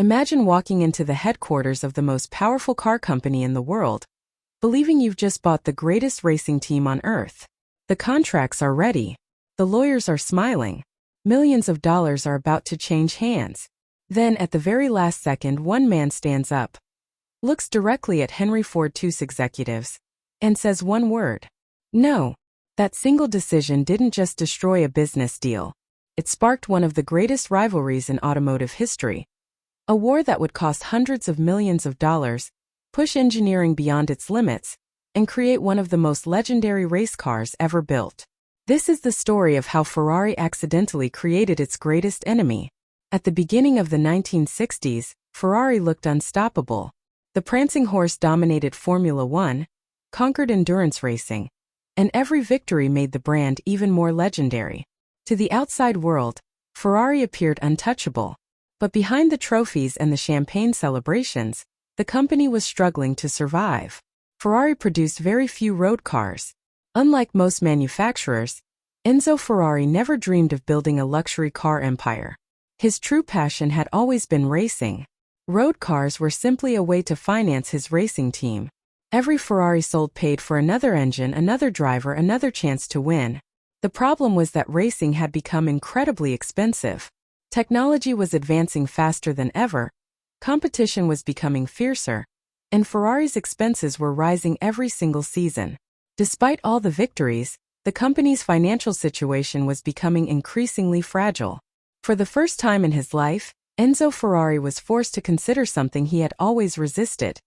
Imagine walking into the headquarters of the most powerful car company in the world, believing you've just bought the greatest racing team on earth. The contracts are ready. The lawyers are smiling. Millions of dollars are about to change hands. Then, at the very last second, one man stands up, looks directly at Henry Ford's executives, and says one word. No. That single decision didn't just destroy a business deal. It sparked one of the greatest rivalries in automotive history. A war that would cost hundreds of millions of dollars, push engineering beyond its limits, and create one of the most legendary race cars ever built. This is the story of how Ferrari accidentally created its greatest enemy. At the beginning of the 1960s, Ferrari looked unstoppable. The prancing horse dominated Formula One, conquered endurance racing, and every victory made the brand even more legendary. To the outside world, Ferrari appeared untouchable. But behind the trophies and the champagne celebrations, the company was struggling to survive. Ferrari produced very few road cars. Unlike most manufacturers, Enzo Ferrari never dreamed of building a luxury car empire. His true passion had always been racing. Road cars were simply a way to finance his racing team. Every Ferrari sold paid for another engine, another driver, another chance to win. The problem was that racing had become incredibly expensive. Technology was advancing faster than ever, competition was becoming fiercer, and Ferrari's expenses were rising every single season. Despite all the victories, the company's financial situation was becoming increasingly fragile. For the first time in his life, Enzo Ferrari was forced to consider something he had always resisted: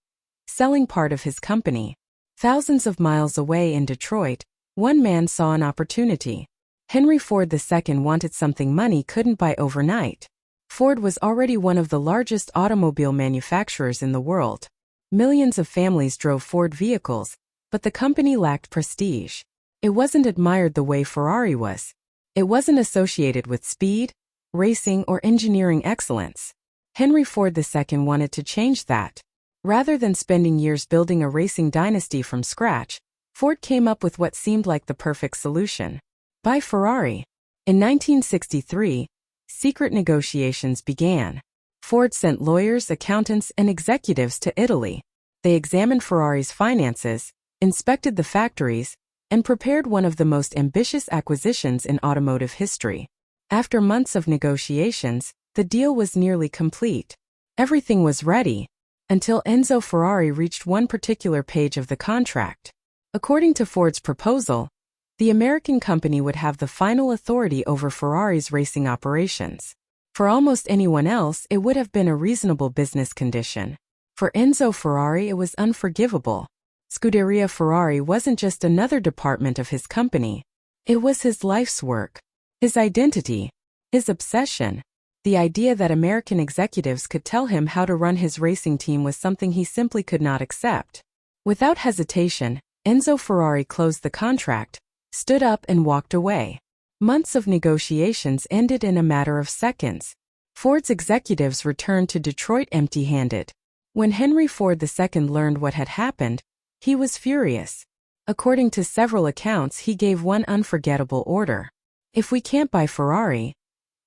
selling part of his company. Thousands of miles away in Detroit, one man saw an opportunity. Henry Ford II wanted something money couldn't buy overnight. Ford was already one of the largest automobile manufacturers in the world. Millions of families drove Ford vehicles, but the company lacked prestige. It wasn't admired the way Ferrari was. It wasn't associated with speed, racing, or engineering excellence. Henry Ford II wanted to change that. Rather than spending years building a racing dynasty from scratch, Ford came up with what seemed like the perfect solution: buy Ferrari. In 1963, secret negotiations began. Ford sent lawyers, accountants, and executives to Italy. They examined Ferrari's finances, inspected the factories, and prepared one of the most ambitious acquisitions in automotive history. After months of negotiations, the deal was nearly complete. Everything was ready, until Enzo Ferrari reached one particular page of the contract. According to Ford's proposal, the American company would have the final authority over Ferrari's racing operations. For almost anyone else, it would have been a reasonable business condition. For Enzo Ferrari, it was unforgivable. Scuderia Ferrari wasn't just another department of his company. It was his life's work, his identity, his obsession. The idea that American executives could tell him how to run his racing team was something he simply could not accept. Without hesitation, Enzo Ferrari closed the contract, stood up, and walked away. Months of negotiations ended in a matter of seconds. Ford's executives returned to Detroit empty-handed. When Henry Ford II learned what had happened, he was furious. According to several accounts, he gave one unforgettable order: if we can't buy Ferrari,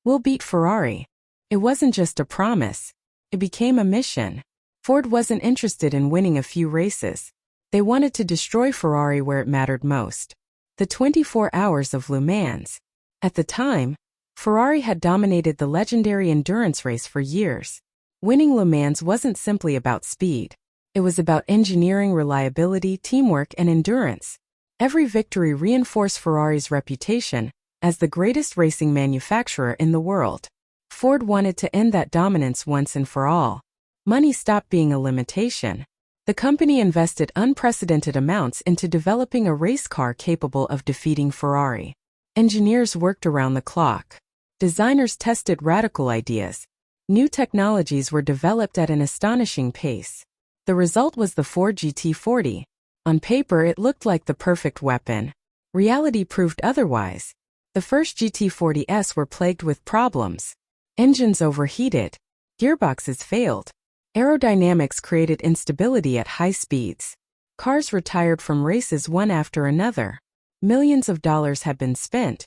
we'll beat Ferrari. It wasn't just a promise. It became a mission. Ford wasn't interested in winning a few races. They wanted to destroy Ferrari where it mattered most: the 24 hours of Le Mans. At the time, Ferrari had dominated the legendary endurance race for years. Winning Le Mans wasn't simply about speed. It was about engineering, reliability, teamwork, and endurance. Every victory reinforced Ferrari's reputation as the greatest racing manufacturer in the world. Ford wanted to end that dominance once and for all. Money stopped being a limitation. The company invested unprecedented amounts into developing a race car capable of defeating Ferrari. Engineers worked around the clock. Designers tested radical ideas. New technologies were developed at an astonishing pace. The result was the Ford GT40. On paper, it looked like the perfect weapon. Reality proved otherwise. The first GT40s were plagued with problems. Engines overheated. Gearboxes failed. Aerodynamics created instability at high speeds. Cars retired from races one after another. Millions of dollars had been spent,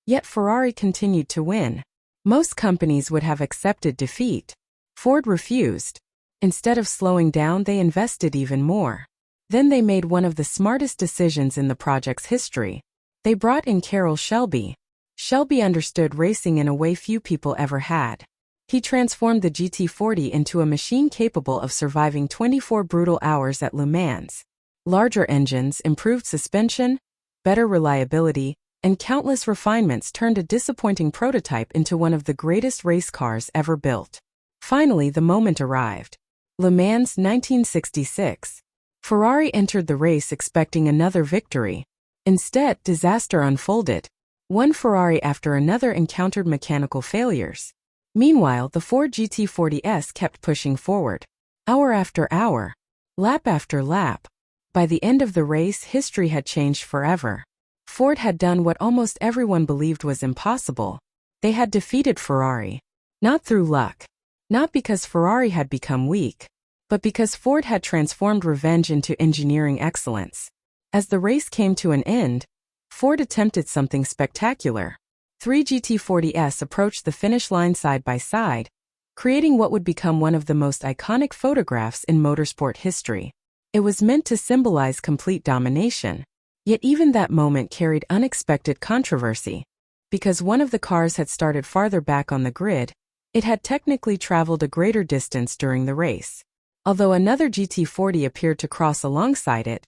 yet Ferrari continued to win. Most companies would have accepted defeat. Ford refused. Instead of slowing down, they invested even more. Then they made one of the smartest decisions in the project's history. They brought in Carroll Shelby. Shelby understood racing in a way few people ever had. He transformed the GT40 into a machine capable of surviving 24 brutal hours at Le Mans. Larger engines, improved suspension, better reliability, and countless refinements turned a disappointing prototype into one of the greatest race cars ever built. Finally, the moment arrived. Le Mans 1966. Ferrari entered the race expecting another victory. Instead, disaster unfolded. One Ferrari after another encountered mechanical failures. Meanwhile, the Ford GT40S kept pushing forward. Hour after hour. Lap after lap. By the end of the race, history had changed forever. Ford had done what almost everyone believed was impossible. They had defeated Ferrari. Not through luck. Not because Ferrari had become weak, but because Ford had transformed revenge into engineering excellence. As the race came to an end, Ford attempted something spectacular. 3 GT40s approached the finish line side by side, creating what would become one of the most iconic photographs in motorsport history. It was meant to symbolize complete domination. Yet even that moment carried unexpected controversy. Because one of the cars had started farther back on the grid, it had technically traveled a greater distance during the race. Although another GT40 appeared to cross alongside it,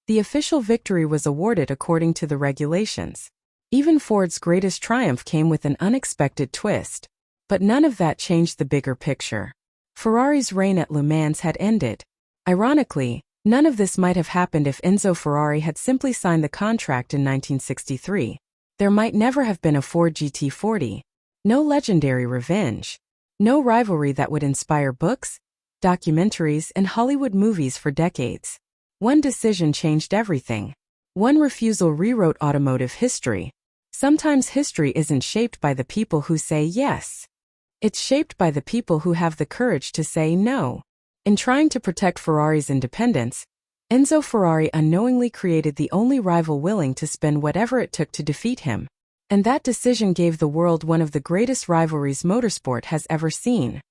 the official victory was awarded according to the regulations. Even Ford's greatest triumph came with an unexpected twist. But none of that changed the bigger picture. Ferrari's reign at Le Mans had ended. Ironically, none of this might have happened if Enzo Ferrari had simply signed the contract in 1963. There might never have been a Ford GT40. No legendary revenge. No rivalry that would inspire books, documentaries, and Hollywood movies for decades. One decision changed everything. One refusal rewrote automotive history. Sometimes history isn't shaped by the people who say yes. It's shaped by the people who have the courage to say no. In trying to protect Ferrari's independence, Enzo Ferrari unknowingly created the only rival willing to spend whatever it took to defeat him. And that decision gave the world one of the greatest rivalries motorsport has ever seen.